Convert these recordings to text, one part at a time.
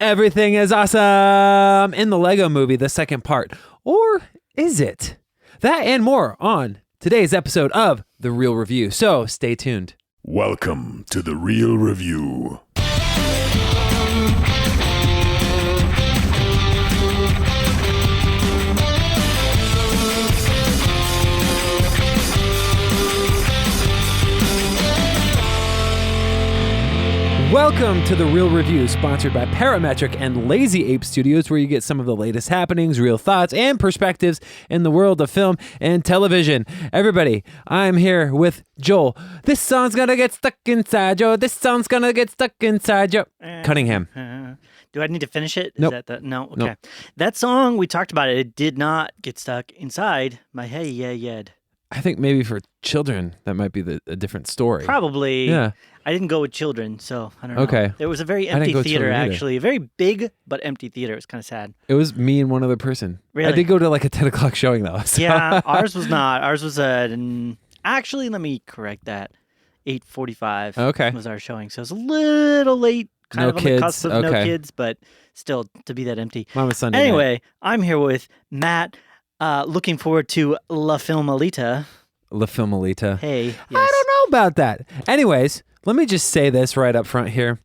Everything is awesome in the Lego Movie, the second part. Or is it? That and more on today's episode of The Real Review. So stay tuned. Welcome to The Real Review. Welcome to The Real Review, sponsored by Parametric and Lazy Ape Studios, where you get some of the latest happenings, real thoughts, and perspectives in the world of film and television. Everybody, I'm here with Joel. This song's gonna get stuck inside you. This song's gonna get stuck inside you. Cunningham. Do I need to finish it? Nope. Is that no? Okay. Nope. That song, we talked about it. It did not get stuck inside my head. I think maybe for children, that might be a different story. Probably. Yeah. I didn't go with children, so I don't know. Okay. There was a very I didn't empty go with theater, children either. actually. A very big but empty theater. It was kind of sad. It was me and one other person. Really? I did go to like a 10 o'clock showing, though. So. Yeah, ours was not. Ours was actually, let me correct that. 8:45 Okay. was our showing, so it was a little late. Kind No of on kids, the cusp of no okay. kids, but still to be that empty. Mine was Sunday night. Anyway, I'm here with Matt. Looking forward to La Filmalita. La Filmalita. Hey, yes. I don't know about that. Anyways, let me just say this right up front here.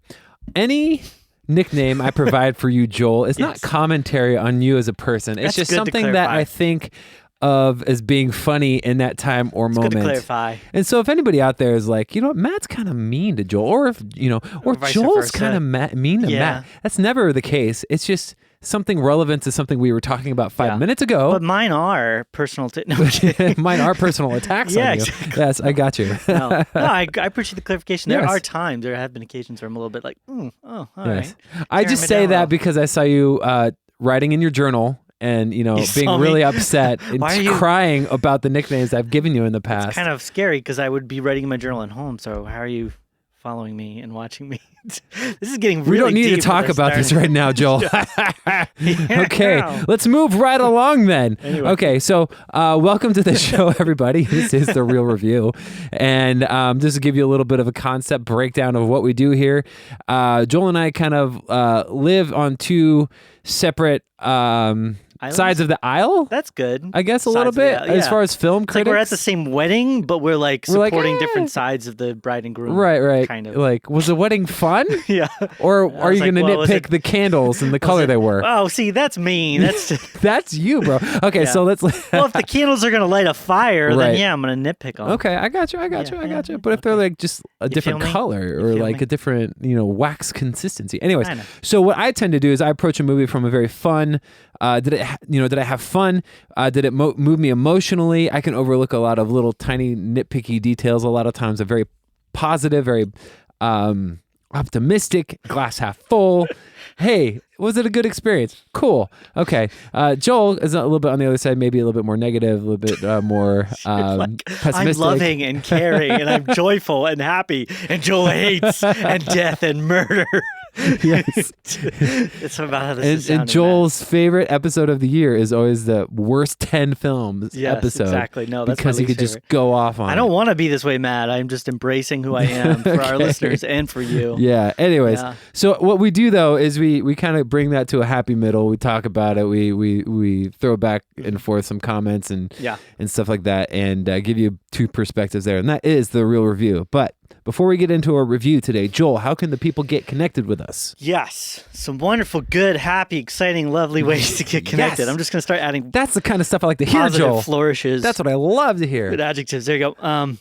Any nickname I provide for you, Joel, is not Yes. commentary on you as a person. It's That's just good to something that clarify. I think of as being funny in that time or It's moment. good to clarify. And so if anybody out there is like, you know what, Matt's kind of mean to Joel, or if, or vice Joel's versa. kind of mean to Yeah. Matt. That's never the case. It's just something relevant to something we were talking about 5 minutes ago. But mine are personal. No, I'm kidding. Mine are personal attacks Yeah, on you. exactly. Yes, I got you. no, I appreciate the clarification. There Yes. are times, there have been occasions where I'm a little bit like, oh, all Yes. right. I just say Tearing it that down. because I saw you writing in your journal and, being saw me? really upset and Why are you- crying about the nicknames I've given you in the past. It's kind of scary because I would be writing in my journal at home. So how are you following me and watching me? This is getting really We don't need to deep talk with about this starting. right now, Joel. Okay, Yeah. let's move right along then. Anyway. Okay, so welcome to the show, everybody. This is The Real Review. And just to give you a little bit of a concept breakdown of what we do here, Joel and I kind of live on two separate sides of the aisle, That's good. I guess, a Sides little of the bit, aisle, as yeah. far as film It's critics. like we're at the same wedding, but we're like We're like, supporting eh. different sides of the bride and groom. Right. Kind of. Like, was the wedding fun? Yeah. Or are was you like, going to well, was nitpick it- the candles and the color they were? Oh, see, that's mean. That's That's you, bro. Okay, Yeah. so let's. well, if the candles are gonna light a fire, Right. then yeah, I'm gonna nitpick them. Okay, I got you. I got you. But if they're like just a different feel me? color You or feel like me? a different, wax consistency. Anyways, I know. so what I tend to do is I approach a movie from a very fun. Did I have fun? Did it move me emotionally? I can overlook a lot of little tiny nitpicky details. A lot of times, I'm very positive, very optimistic, glass half full. Hey, was it a good experience? Cool. Okay. Joel is a little bit on the other side, maybe a little bit more negative, a little bit more I'm pessimistic. loving and caring, and I'm joyful and happy, and Joel hates and death and murder. Yes. It's about how this is And sounding, Joel's favorite episode of the year is always the worst 10 films Yes, episode. exactly. No, that's my because he least could just favorite. go off on Matt. I don't want to be this way, Matt. I'm just embracing who I am for our Okay. listeners and for you. Yeah. Anyways, Yeah. so what we do though is we kind of bring that to a happy middle. We talk about it. We throw back and forth some comments and Yeah. and stuff like that, and give you two perspectives there. And that is The Real Review. But before we get into our review today, Joel, how can the people get connected with us? Yes. Some wonderful, good, happy, exciting, lovely ways to get connected. Yes. I'm just going to start adding That's the kind of stuff I like to hear, positive Joel. flourishes. That's what I love to hear. Good adjectives. There you go.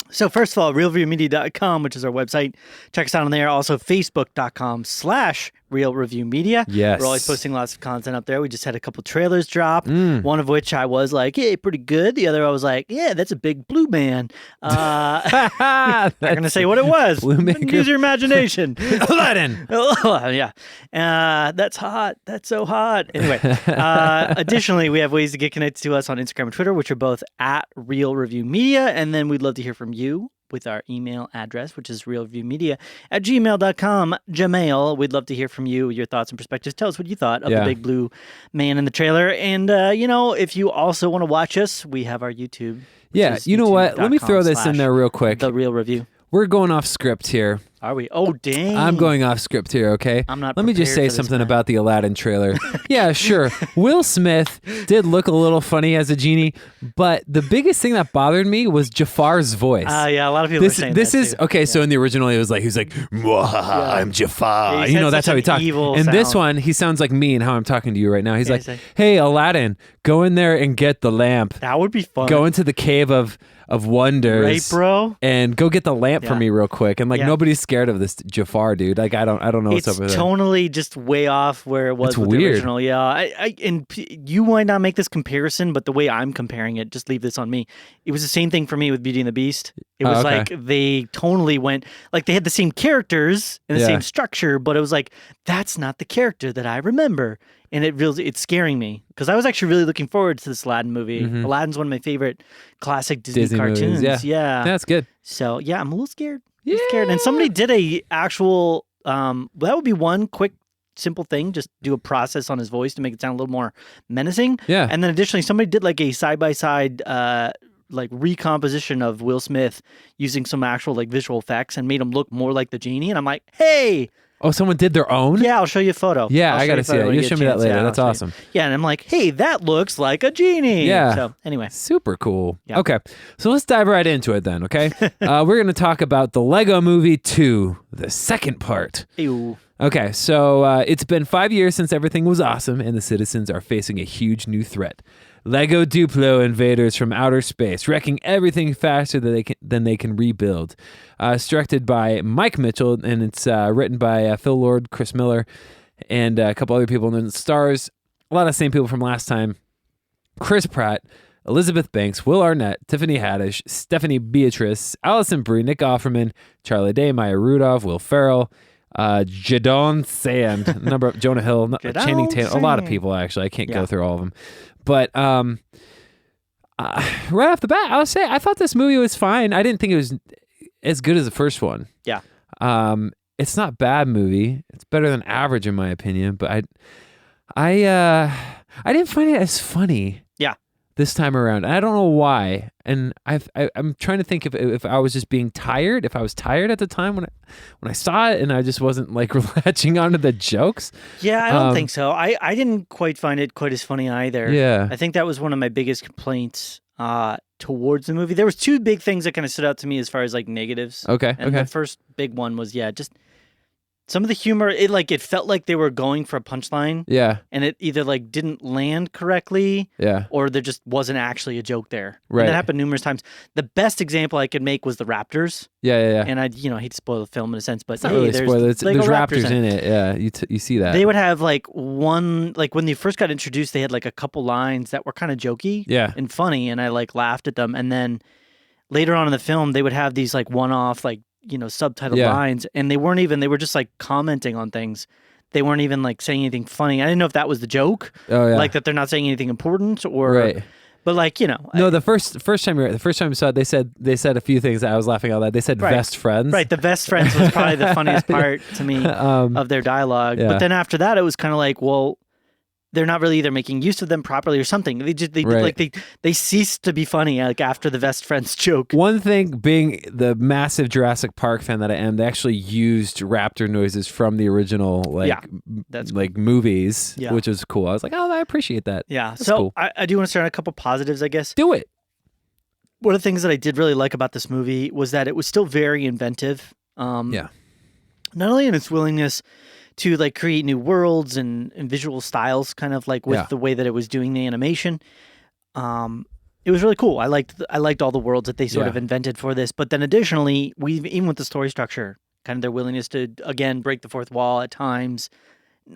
So first of all, realreviewmedia.com, which is our website. Check us out on there. Also, facebook.com/realreviewmedia. Yes. We're always posting lots of content up there. We just had a couple trailers drop. One of which I was like, hey, pretty good. The other I was like, yeah, that's a big blue man. I'm going to say what it was. Blue man Use your imagination. Aladdin. Yeah. That's hot. That's so hot. Anyway, additionally, we have ways to get connected to us on Instagram and Twitter, which are both at Real Review Media. And then we'd love to hear from you with our email address, which is realreviewmedia@gmail.com. Gmail. We'd love to hear from you, your thoughts and perspectives. Tell us what you thought of the big blue man in the trailer. And, if you also want to watch us, we have our YouTube. Yeah, you know what? Let me throw this in there real quick. The Real Review. we're going off script here. Are we? Oh, dang. I'm going off script here, okay? I'm not Let me just prepared say for this, something man. about the Aladdin trailer. Yeah, sure. Will Smith did look a little funny as a genie, but the biggest thing that bothered me was Jafar's voice. Yeah, a lot of people are saying this that is too. okay. So in the original, it was like he was like, "Mwahaha, I'm Jafar." He said That's such how he an talked. evil In this sound. one, he sounds like me and how I'm talking to you right now. He's Yeah, like, he's like- "Hey, Aladdin, go in there and get the lamp. That would be fun. Go into the cave of wonders, Right, bro? and go get the lamp for Yeah. me real quick." And like Yeah. nobody's scared of this Jafar dude. Like I don't know what's It's up with that. tonally just way off where it was It's with weird. the original. Yeah, you might not make this comparison, but the way I'm comparing it, just leave this on me. It was the same thing for me with Beauty and the Beast. It was okay. like they tonally went like they had the same characters and the Yeah. same structure, but it was like that's not the character that I remember, and it's scaring me because I was actually really looking forward to this Aladdin movie. Aladdin's one of my favorite classic Disney movies, cartoons. yeah. That's good. So yeah, I'm a little scared. I'm scared. And somebody did a actual that would be one quick simple thing, just do a process on his voice to make it sound a little more menacing. Yeah. And then additionally somebody did like a side by side like recomposition of Will Smith using some actual like visual effects and made him look more like the genie. And I'm like, hey, Oh, someone did their own? yeah, I'll show you a photo. Yeah, I'll I show got you to a see photo that. when You get show a me that chance. later. Yeah, That's I'll show you. awesome. Yeah, and I'm like, hey, that looks like a genie. Yeah. So anyway. Super cool. Yeah. Okay. So let's dive right into it then, okay? We're going to talk about the Lego Movie 2, the second part. Ew. Okay, so it's been 5 years since everything was awesome, and the citizens are facing a huge new threat. Lego Duplo invaders from outer space, wrecking everything faster than they can rebuild. It's directed by Mike Mitchell, and it's written by Phil Lord, Chris Miller, and a couple other people. And then it stars a lot of the same people from last time. Chris Pratt, Elizabeth Banks, Will Arnett, Tiffany Haddish, Stephanie Beatrice, Allison Brie, Nick Offerman, Charlie Day, Maya Rudolph, Will Ferrell, Jadon Sand, Jonah Hill, Channing Tatum, a lot of people actually. I can't go through all of them. But right off the bat, I'll say I thought this movie was fine. I didn't think it was as good as the first one. Yeah. It's not a bad movie. It's better than average in my opinion. But I didn't find it as funny. Yeah. This time around, and I don't know why. And I'm trying to think if I was just being tired. If I was tired at the time when I saw it, and I just wasn't like latching onto the jokes. Yeah, I don't think so. I didn't quite find it quite as funny either. Yeah. I think that was one of my biggest complaints towards the movie. There was two big things that kind of stood out to me as far as like negatives. Okay. And the first big one was just some of the humor. It felt like they were going for a punchline. Yeah. And it either like didn't land correctly. Yeah. Or there just wasn't actually a joke there. Right. And that happened numerous times. The best example I could make was the Raptors. Yeah. And I hate to spoil the film in a sense, but It's not really a there's spoiler. There's Lego raptors in it. Yeah, you see that. They would have like one, like when they first got introduced, they had like a couple lines that were kind of jokey Yeah. and funny, and I like laughed at them. And then later on in the film, they would have these like one-off like subtitled Yeah. lines, and they were just like commenting on things. They weren't even like saying anything funny. I didn't know if that was the joke, Oh yeah. like that they're not saying anything important, or right. But like No, the first time you saw it, they said a few things that I was laughing out loud. They said Right. best friends. Right, the best friends was probably the funniest part to me of their dialogue. yeah. But then after that, it was kind of like, well, they're not really either making use of them properly or something. Right. They ceased to be funny like after the best friends joke. One thing, being the massive Jurassic Park fan that I am, they actually used raptor noises from the original that's like movies, Yeah. which was cool. I was like, oh, I appreciate that. Yeah, That's so cool. I do want to start on a couple positives, I guess. Do it. One of the things that I did really like about this movie was that it was still very inventive. Yeah. Not only in its willingness to like create new worlds and visual styles, kind of like with Yeah. the way that it was doing the animation. It was really cool. I liked all the worlds that they sort of invented for this. But then additionally, even with the story structure, kind of their willingness to again break the fourth wall at times.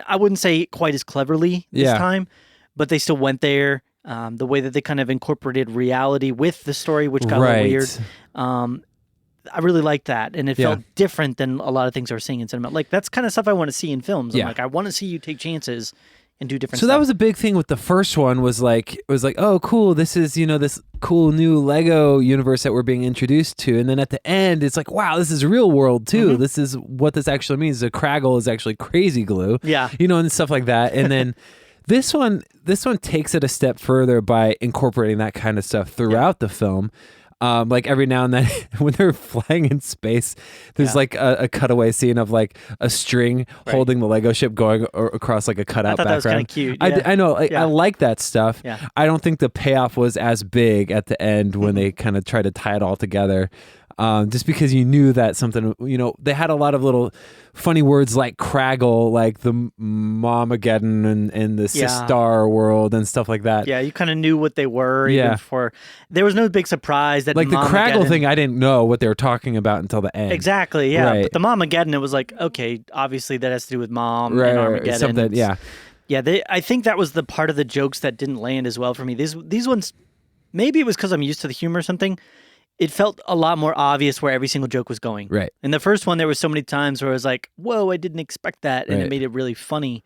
I wouldn't say quite as cleverly this time, but they still went there. The way that they kind of incorporated reality with the story, which got a little weird. I really liked that, and it felt different than a lot of things I was seeing in cinema. Like that's kind of stuff I want to see in films. I'm like, I want to see you take chances and do different. So stuff. that was a big thing with the first one. Was like oh cool, this is this cool new Lego universe that we're being introduced to, and then at the end it's like, wow, this is real world too. Mm-hmm. This is what this actually means. A Craggle is actually crazy glue. Yeah. And stuff like that, and then. This one takes it a step further by incorporating that kind of stuff throughout the film. Like every now and then when they're flying in space, there's like a cutaway scene of like a string holding the Lego ship going across like a cutout background. That was kind of cute. I know. I like that stuff. Yeah. I don't think the payoff was as big at the end when they kind of try to tie it all together. Just because you knew that something, they had a lot of little funny words like Craggle, like the Momageddon and the Sistar world and stuff like that. Yeah, you kind of knew what they were even before. There was no big surprise that like the Craggle thing, I didn't know what they were talking about until the end. Exactly, yeah. Right. But the Momageddon, it was like, okay, obviously that has to do with mom right, and Armageddon. Something, yeah. Yeah, I think that was the part of the jokes that didn't land as well for me. These ones, maybe it was because I'm used to the humor or something. It felt a lot more obvious where every single joke was going. Right. In the first one, there were so many times where I was like, whoa, I didn't expect that. And it made it really funny.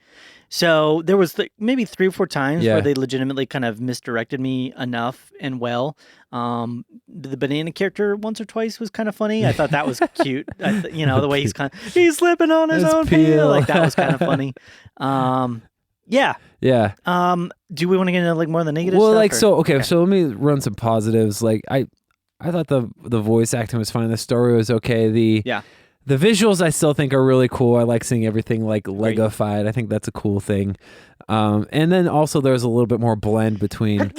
So there was maybe 3 or 4 times where they legitimately kind of misdirected me enough and well. The banana character once or twice was kind of funny. I thought that was cute. The way he's slipping on his own peel. Like that was kind of funny. Yeah. Yeah. Do we want to get into like more of the negative well, stuff? So let me run some positives. Like I thought the voice acting was fine. The story was okay. The visuals I still think are really cool. I like seeing everything like Lego-fied. I think that's a cool thing. And then also there's a little bit more blend between.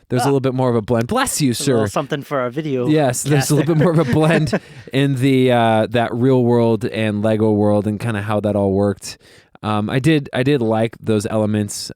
There's a little bit more of a blend. Bless you, sir. A little something for our video. Yes, there's a little bit more of a blend in the that real world and Lego world and kind of how that all worked. I did like those elements.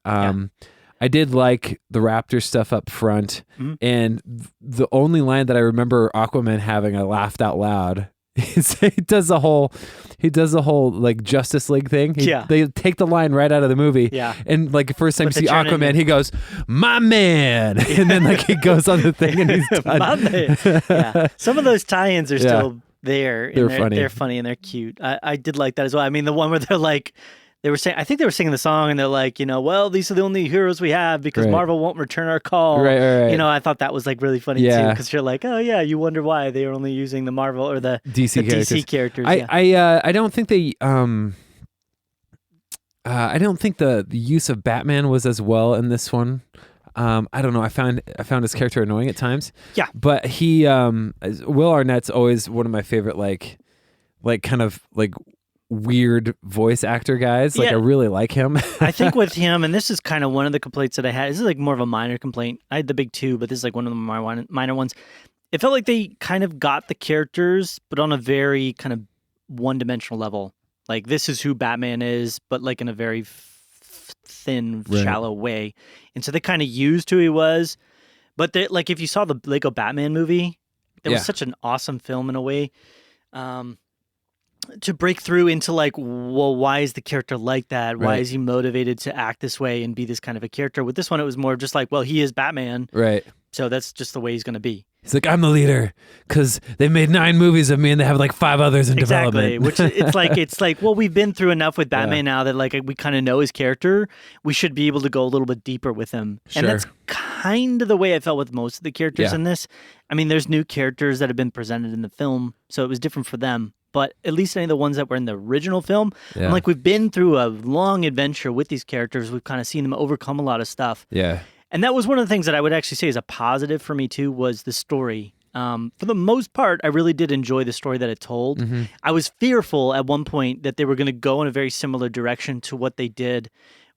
I did like the Raptor stuff up front, and the only line that I remember Aquaman having, I laughed out loud. He does the whole like Justice League thing. They take the line right out of the movie. Yeah. And like first time you see Aquaman, he goes, "My man," and then like he goes on the thing and he's done. My man. Yeah. Some of those tie-ins are still there. They're funny. They're funny and they're cute. I did like that as well. I mean, the one where they're like. I think they were singing the song and they're like, well, these are the only heroes we have because Marvel won't return our call. Right. I thought that was like really funny too because you're like, oh yeah, you wonder why they are only using the Marvel or the DC characters. I don't think they I don't think the use of Batman was as well in this one. I don't know. I found his character annoying at times. Yeah. But he Will Arnett's always one of my favorite like kind of like weird voice actor guys. Like I really like him. I think with him, and this is kind of one of the complaints that I had. This is like more of a minor complaint. I had the big 2, but this is like one of the minor ones. It felt like they kind of got the characters, but on a very kind of one-dimensional level. Like this is who Batman is, but like in a very thin, shallow way. And so they kind of used who he was. But like if you saw the Lego Batman movie, it was such an awesome film in a way. To break through into like, well, why is the character like that? Why is he motivated to act this way and be this kind of a character? With this one, it was more just like, well, he is Batman. Right. So that's just the way he's going to be. He's like, I'm the leader because they've made 9 movies of me and they have like 5 others in development. Which it's like, well, we've been through enough with Batman now that like we kind of know his character. We should be able to go a little bit deeper with him. Sure. And that's kind of the way I felt with most of the characters in this. I mean, there's new characters that have been presented in the film, so it was different for them. But at least any of the ones that were in the original film, I'm like, we've been through a long adventure with these characters. We've kind of seen them overcome a lot of stuff. Yeah. And that was one of the things that I would actually say is a positive for me too, was the story. For the most part, I really did enjoy the story that it told. Mm-hmm. I was fearful at one point that they were going to go in a very similar direction to what they did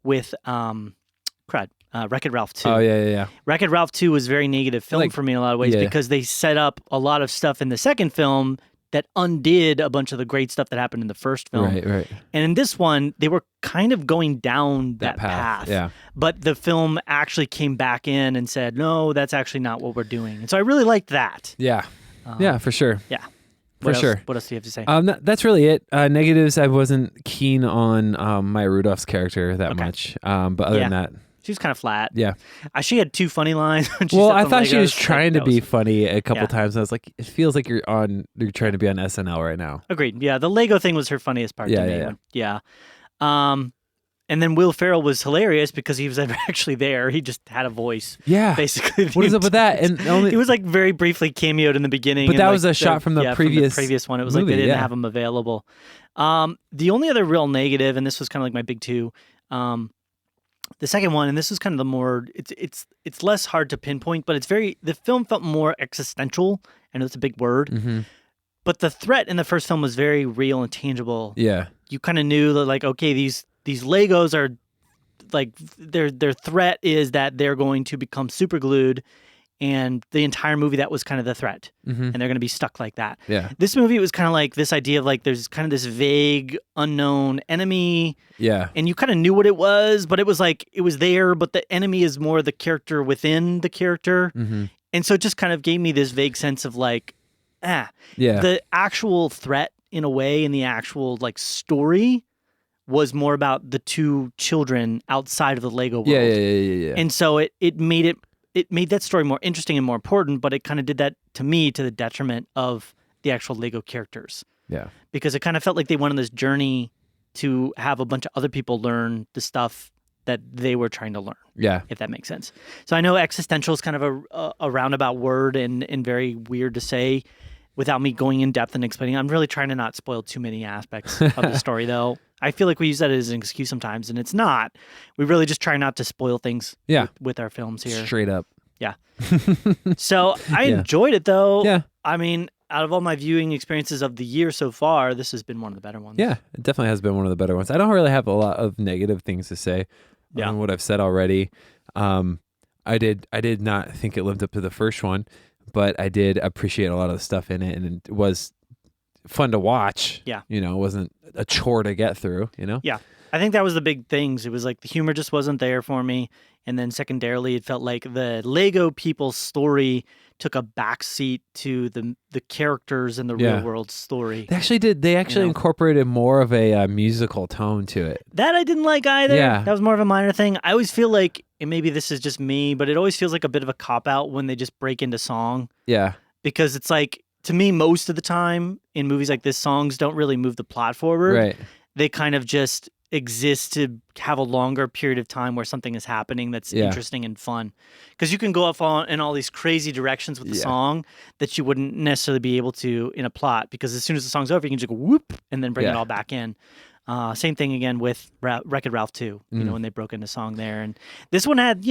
with Wreck-It Ralph 2. Oh, yeah. Wreck-It Ralph 2 was a very negative film for me in a lot of ways because they set up a lot of stuff in the second film that undid a bunch of the great stuff that happened in the first film. Right. And in this one, they were kind of going down that path. Yeah. But the film actually came back in and said, no, that's actually not what we're doing. And so I really liked that. Yeah. Yeah, for sure. Yeah. For sure. What else do you have to say? That's really it. Negatives, I wasn't keen on Maya Rudolph's character that much. But other than that, she was kind of flat. Yeah. She had 2 funny lines. Well, I thought she was trying to be funny a couple times. I was like, it feels like you're trying to be on SNL right now. Agreed. Yeah. The Lego thing was her funniest part to me. Yeah. And then Will Ferrell was hilarious because he was never actually there. He just had a voice. Yeah. Basically. What is up with that? And he was like very briefly cameoed in the beginning. But that was a shot from the previous one. It was movie, like they didn't have him available. The only other real negative, and this was kind of like my big 2, The second one, and this is kind of the more it's less hard to pinpoint, but the film felt more existential. I know it's a big word, Mm-hmm. but the threat in the first film was very real and tangible. Yeah. You kind of knew that, like, okay, these Legos are like their threat is that they're going to become super glued, and the entire movie that was kind of the threat, Mm-hmm. and they're going to be stuck like that. Yeah. This movie was kind of like this idea of like there's kind of this vague unknown enemy, Yeah. and you kind of knew what it was, but it was like it was there, but the enemy is more the character within the character, Mm-hmm. and so it just kind of gave me this vague sense of like, Yeah. the actual threat in a way in the actual like story was more about the two children outside of the Lego world. Yeah. And so it made that story more interesting and more important, but it kind of did that to me to the detriment of the actual Lego characters. Yeah. Because it kind of felt like they went on this journey to have a bunch of other people learn the stuff that they were trying to learn, Yeah. if that makes sense. So I know existential is kind of a roundabout word and very weird to say without me going in depth and explaining. I'm really trying to not spoil too many aspects of the story, though. I feel like we use that as an excuse sometimes, and it's not. We really just try not to spoil things Yeah. with our films here. Straight up. Yeah. So I Yeah. enjoyed it, though. Yeah. I mean, out of all my viewing experiences of the year so far, this has been one of the better ones. Yeah, it definitely has been one of the better ones. I don't really have a lot of negative things to say Yeah. on what I've said already. I did not think it lived up to the first one, but I did appreciate a lot of the stuff in it, and it was fun to watch. Yeah. You know, it wasn't a chore to get through, you know? Yeah. I think that was the big things. It was like the humor just wasn't there for me. And then secondarily, it felt like the Lego people's story took a backseat to the characters in the Yeah. real world story. They actually did. They actually know? incorporated more of a musical tone to it. That I didn't like either. Yeah. That was more of a minor thing. I always feel like, and maybe this is just me, but it always feels like a bit of a cop-out when they just break into song. Yeah. Because it's like, to me, most of the time in movies like this, songs don't really move the plot forward. Right. They kind of just exist to have a longer period of time where something is happening that's Yeah. interesting and fun. Because you can go off in all these crazy directions with the Yeah. song that you wouldn't necessarily be able to in a plot. Because as soon as the song's over, you can just go whoop and then bring it Yeah. all back in. Same thing again with Wreck-It Ralph 2, you know, when they broke into song there. And this one had,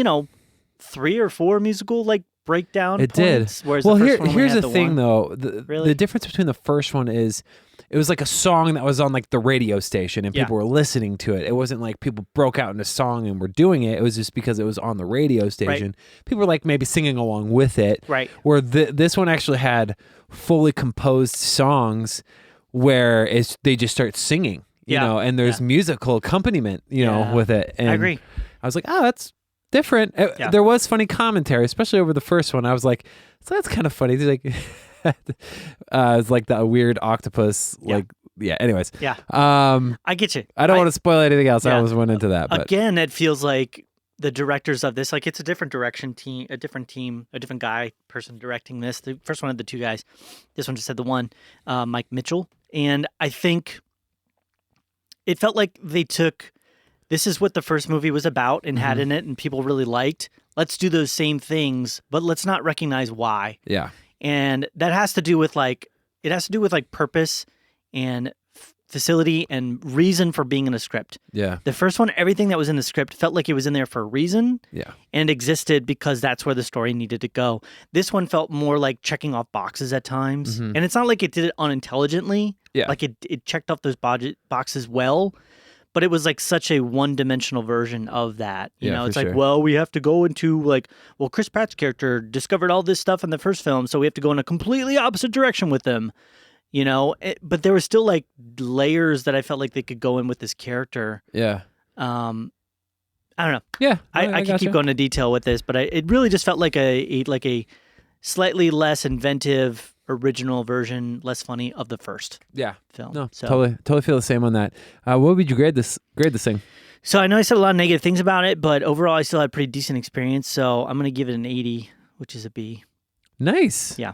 3 or 4 musical like breakdown It points. did. Whereas Well, the first one only here's had the thing, one. though. Really? The difference between the first one is it was like a song that was on like the radio station and Yeah. people were listening to it. It wasn't like people broke out into song and were doing it. It was just because it was on the radio station. People were like maybe singing along with it. Right. Where this one actually had fully composed songs where they just start singing, you Yeah. know, and there's musical accompaniment, Yeah. with it. And I agree. I was like, oh, that's different. Yeah. There was funny commentary, especially over the first one. I was like, so that's kind of funny. He's like, it's like that weird octopus. Yeah. Like, yeah. Anyways, Yeah. I I get you. don't want to spoil anything else. I Yeah. almost went into that, but Again, it feels like the directors of this, like it's a different team, a different person directing this. The first one had the 2 guys. This one just had the one, Mike Mitchell. And I think it felt like they took, this is what the first movie was about and had in it and people really liked. Let's do those same things, but let's not recognize why. yeah, And that has to do with like purpose and facility and reason for being in a script. yeah, The first one, everything that was in the script felt like it was in there for a reason yeah, and existed because that's where the story needed to go. This one felt more like checking off boxes at times. And it's not like it did it unintelligently. Yeah. Like it checked off those boxes well, but it was like such a one-dimensional version of that. You Yeah, know, for it's like, sure. well, we have to go into like, well, Chris Pratt's character discovered all this stuff in the first film, so we have to go in a completely opposite direction with them. You know, but there were still like layers that I felt like they could go in with this character. yeah, I don't know. yeah. I can gotcha. keep going into detail with this, but it really just felt like a slightly less inventive, original version, less funny of the first Yeah, film. no, So, totally feel the same on that. What would you grade this thing? So I know I said a lot of negative things about it, but overall I still had a pretty decent experience. So I'm going to give it an 80, which is a B. Nice. Yeah.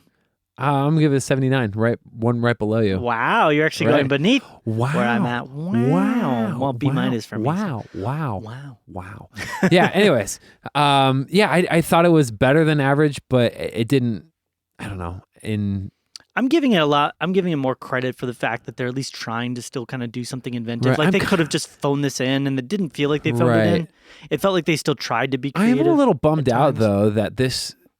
I'm gonna give it a 79. Right below you. Wow, you're actually Right. going beneath Wow. where I'm at. Wow. Well, B minus for me. Wow. Wow. Yeah. Anyways, I thought it was better than average, but it didn't. I don't know. I'm giving it more credit for the fact that they're at least trying to still kind of do something inventive. Right, They could have just phoned this in, and it didn't feel like they phoned it in. It felt like they still tried to be I creative. am a little bummed out times. though that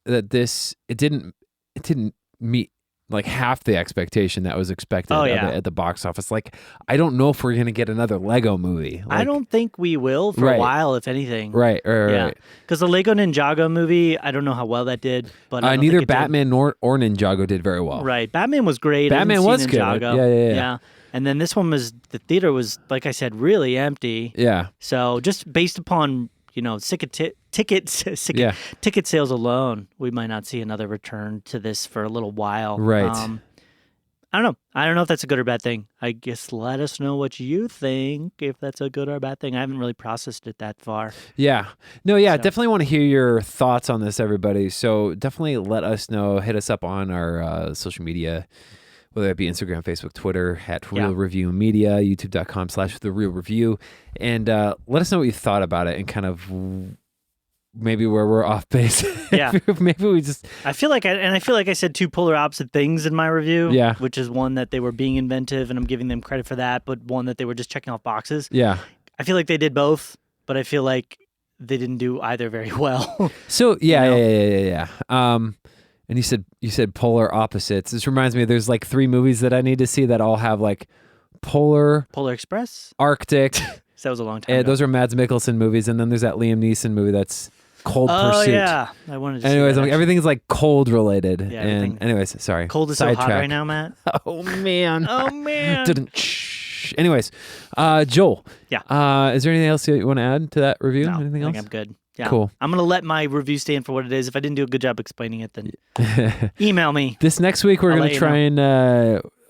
it didn't meet like half the expectation that was expected at the box office. Like, I don't know if we're gonna get another Lego movie. I don't think we will for a while, if anything. Right. Because the Lego Ninjago movie, I don't know how well that did, but I don't neither think it Batman nor Ninjago did very well. Right, Batman was great. Batman was good. Ninjago. Yeah. And then this one the theater was, like I said, really empty. Yeah. So just based upon ticket sales alone, we might not see another return to this for a little while. Right. I don't know. I don't know if that's a good or bad thing. I guess let us know what you think, if that's a good or bad thing. I haven't really processed it that far. Yeah. No, yeah, definitely want to hear your thoughts on this, everybody. So definitely let us know. Hit us up on our social media, whether it be Instagram, Facebook, Twitter, at Real Review Media, youtube.com/The Real Review. And let us know what you thought about it and kind of maybe where we're off base. Yeah. Maybe we just... I feel like I said two polar opposite things in my review. Yeah. Which is one that they were being inventive, and I'm giving them credit for that, but one that they were just checking off boxes. Yeah. I feel like they did both, but I feel like they didn't do either very well. So, yeah. And you said polar opposites. This reminds me, there's like 3 movies that I need to see that all have like Polar Express? Arctic. So that was a long time ago. Those are Mads Mikkelsen movies, and then there's that Liam Neeson movie that's Cold Pursuit. Oh, yeah. I wanted to anyways, see that, everything is like cold related. Yeah, and anyways, sorry. Cold is so hot right now, Matt. Oh, man. Didn't. Anyways, Joel. Yeah. Is there anything else you want to add to that review? No, Anything else? I think I'm good. Yeah. Cool. I'm going to let my review stand for what it is. If I didn't do a good job explaining it, then email me. This next week, we're going to try and...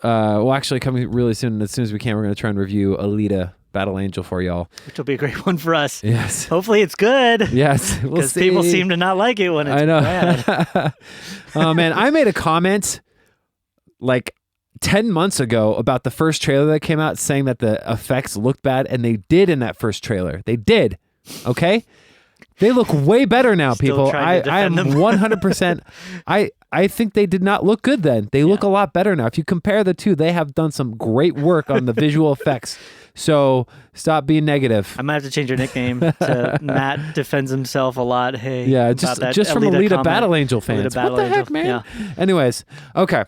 actually, coming really soon, as soon as we can, we're going to try and review Alita Battle Angel for y'all. Which will be a great one for us. Yes. Hopefully it's good. Yes. Because people seem to not like it when it's bad. Oh, man. I made a comment like 10 months ago about the first trailer that came out saying that the effects looked bad, and they did in that first trailer. They did. Okay? They look way better now, people. I am 100%. I think they did not look good then. They look a lot better now. If you compare the two, they have done some great work on the visual effects. So stop being negative. I might have to change your nickname to Matt Defends Himself a lot. Hey, yeah, just from Alita Battle Angel fans. What the heck, man? Yeah. Anyways, okay.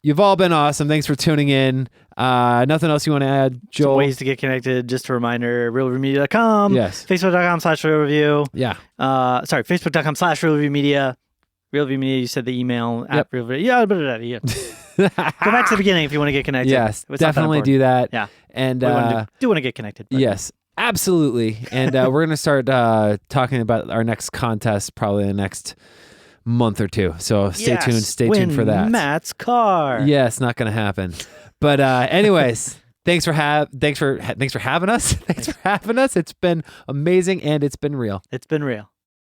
You've all been awesome. Thanks for tuning in. Nothing else you want to add, Joel? Some ways to get connected. Just a reminder, realreviewmedia.com. Yes. Facebook.com/realreview. Yeah. Sorry, Facebook.com/realreviewmedia. Real Review Media, you said the email at Real Review. Yeah. Go back to the beginning if you want to get connected. Yes, definitely do that. Yeah. And do want to get connected. But. Yes, absolutely. And we're going to start talking about our next contest probably in the next month or two. So stay tuned. Stay tuned for that. Matt's car. Yes, not going to happen. But anyways, thanks for having us. Thanks for having us. It's been amazing, and it's been real. It's been real.